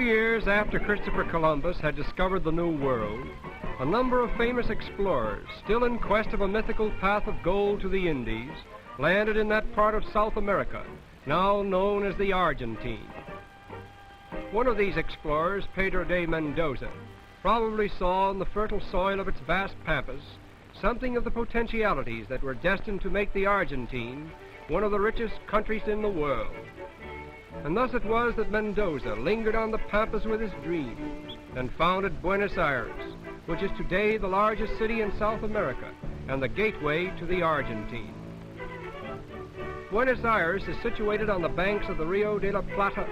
years after Christopher Columbus had discovered the New World, a number of famous explorers, still in quest of a mythical path of gold to the Indies, landed in that part of South America, now known as the Argentine. One of these explorers, Pedro de Mendoza, probably saw in the fertile soil of its vast pampas something of the potentialities that were destined to make the Argentine one of the richest countries in the world. And thus it was that Mendoza lingered on the pampas with his dreams and founded Buenos Aires, which is today the largest city in South America and the gateway to the Argentine. Buenos Aires is situated on the banks of the Rio de la Plata,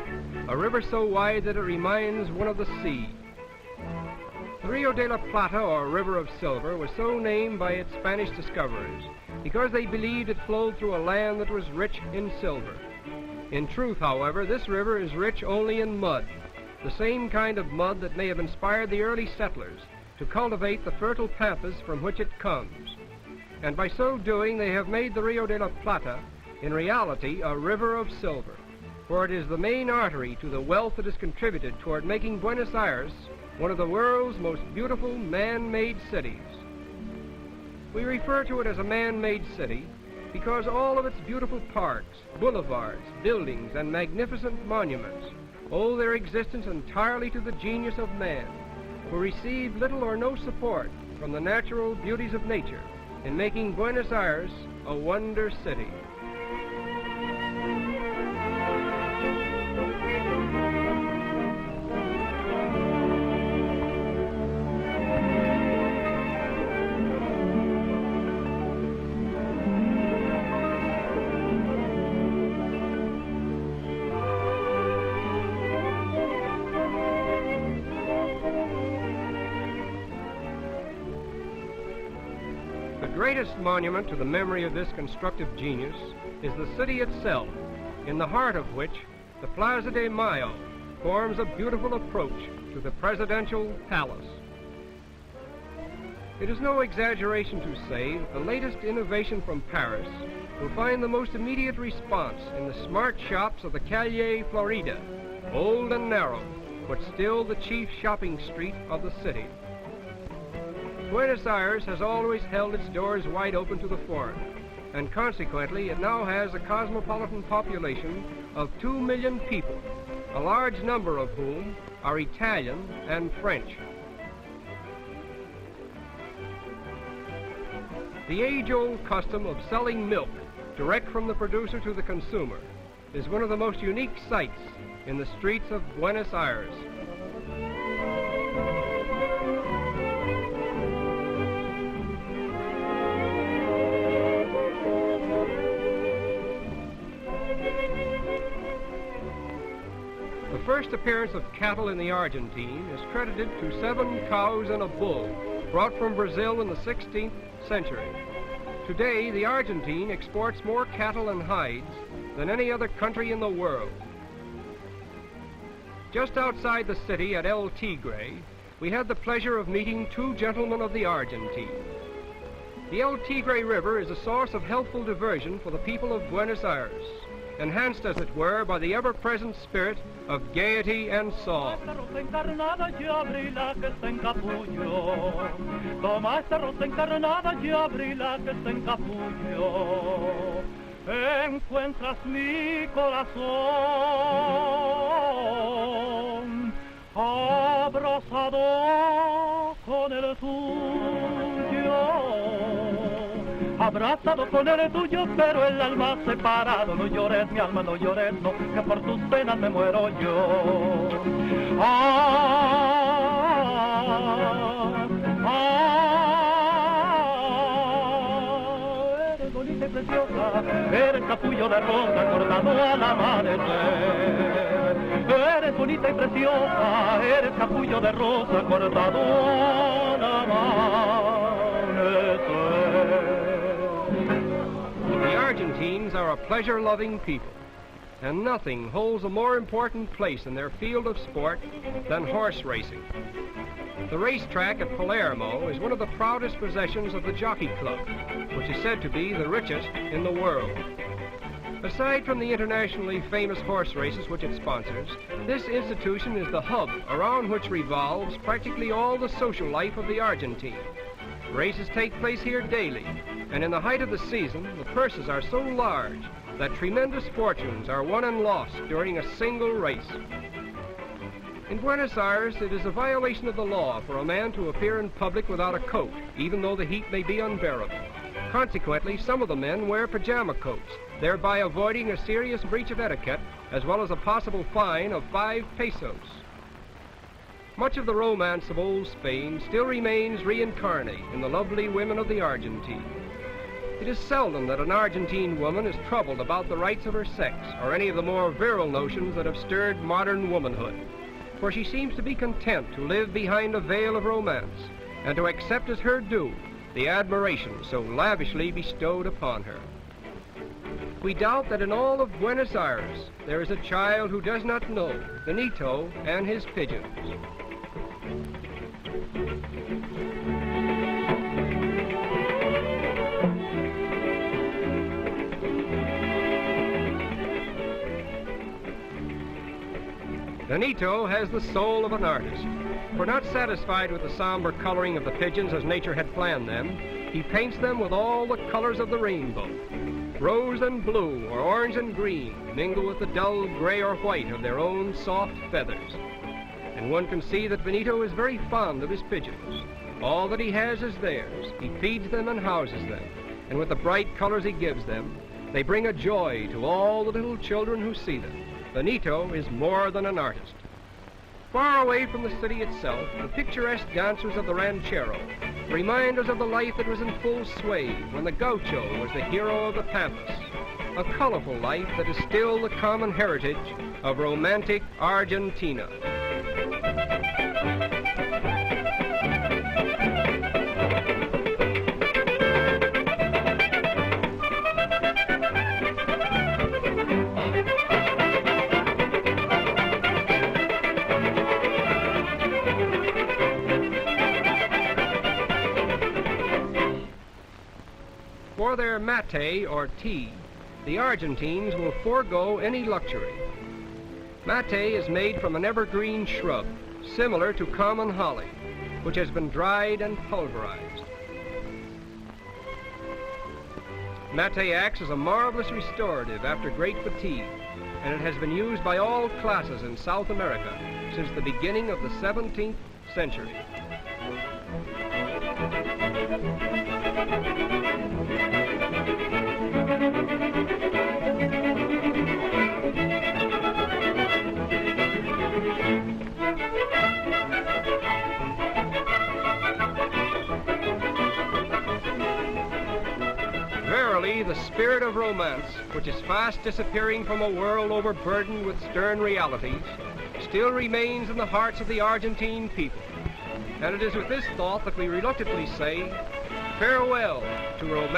a river so wide that it reminds one of the sea. The Rio de la Plata, or River of Silver, was so named by its Spanish discoverers because they believed it flowed through a land that was rich in silver. In truth, however, this river is rich only in mud, the same kind of mud that may have inspired the early settlers to cultivate the fertile pampas from which it comes. And by so doing, they have made the Rio de la Plata, in reality, a river of silver, for it is the main artery to the wealth that has contributed toward making Buenos Aires one of the world's most beautiful man-made cities. We refer to it as a man-made city because all of its beautiful parks, boulevards, buildings, and magnificent monuments owe their existence entirely to the genius of man, who received little or no support from the natural beauties of nature in making Buenos Aires a wonder city. The greatest monument to the memory of this constructive genius is the city itself, in the heart of which the Plaza de Mayo forms a beautiful approach to the presidential palace. It is no exaggeration to say that the latest innovation from Paris will find the most immediate response in the smart shops of the Calle Florida, old and narrow, but still the chief shopping street of the city. Buenos Aires has always held its doors wide open to the foreign, and consequently it now has a cosmopolitan population of 2 million people, a large number of whom are Italian and French. The age-old custom of selling milk direct from the producer to the consumer is one of the most unique sights in the streets of Buenos Aires. The first appearance of cattle in the Argentine is credited to 7 cows and a bull brought from Brazil in the 16th century. Today, the Argentine exports more cattle and hides than any other country in the world. Just outside the city at El Tigre, we had the pleasure of meeting 2 gentlemen of the Argentine. The El Tigre River is a source of healthful diversion for the people of Buenos Aires, enhanced, as it were, by the ever-present spirit of gaiety and song. Encuentras mi corazón abrazado con el tuyo, abrazado con el tuyo, pero el alma separado. No llores, mi alma, no llores, no, que por tus penas me muero yo. Eres bonita y preciosa, eres capullo de rosa cortado al amanecer. Eres bonita y preciosa, eres capullo de rosa cortado al amanecer. The Argentines are a pleasure-loving people, and nothing holds a more important place in their field of sport than horse racing. The racetrack at Palermo is one of the proudest possessions of the Jockey Club, which is said to be the richest in the world. Aside from the internationally famous horse races which it sponsors, this institution is the hub around which revolves practically all the social life of the Argentine. Races take place here daily, and in the height of the season, the purses are so large that tremendous fortunes are won and lost during a single race. In Buenos Aires, it is a violation of the law for a man to appear in public without a coat, even though the heat may be unbearable. Consequently, some of the men wear pajama coats, thereby avoiding a serious breach of etiquette, as well as a possible fine of 5 pesos. Much of the romance of old Spain still remains reincarnate in the lovely women of the Argentine. It is seldom that an Argentine woman is troubled about the rights of her sex or any of the more virile notions that have stirred modern womanhood, for she seems to be content to live behind a veil of romance and to accept as her due the admiration so lavishly bestowed upon her. We doubt that in all of Buenos Aires there is a child who does not know Benito and his pigeons. Benito has the soul of an artist, for not satisfied with the somber coloring of the pigeons as nature had planned them, he paints them with all the colors of the rainbow. Rose and blue, or orange and green, mingle with the dull gray or white of their own soft feathers. And one can see that Benito is very fond of his pigeons. All that he has is theirs. He feeds them and houses them, and with the bright colors he gives them, they bring a joy to all the little children who see them. Benito is more than an artist. Far away from the city itself, the picturesque dancers of the ranchero remind us of the life that was in full sway when the gaucho was the hero of the pampas, a colorful life that is still the common heritage of romantic Argentina. For their mate, or tea, the Argentines will forego any luxury. Mate is made from an evergreen shrub, similar to common holly, which has been dried and pulverized. Mate acts as a marvelous restorative after great fatigue, and it has been used by all classes in South America since the beginning of the 17th century. Verily, the spirit of romance, which is fast disappearing from a world overburdened with stern realities, still remains in the hearts of the Argentine people. And it is with this thought that we reluctantly say farewell to romance.